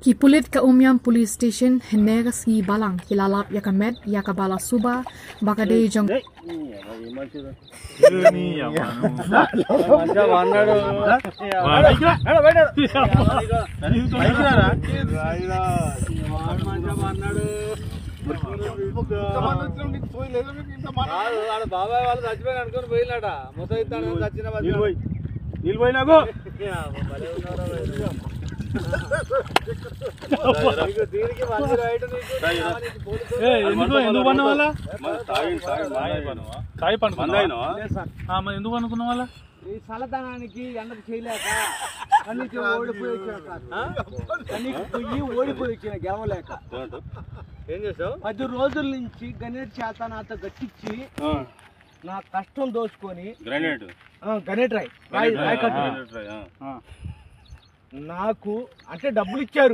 Kipulit ka umyam police station henegas ki balang kilalap ya kamet ya kabala suba bagade jong బాబాయ్ వాళ్ళు చచ్చిపోయి అనుకుని పోయినాట ముసైతాను చచ్చిన నిలిపోయినాకు దీనికి ఎందుకు పన్న వాళ్ళ ఎందుకు అనుకున్న వాళ్ళ ఈ చల్లదనానికి ఎండకు చేయలేక కన్నీకి ఓడిపోయి వచ్చిన గెవలేక ఏం చేసావు 10 రోజుల నుంచి గణేట్ చేత నాతో గట్టించి నా కష్టం దోచుకొని గణేట్ రాయ్ నాకు అంటే డబ్బులు ఇచ్చారు.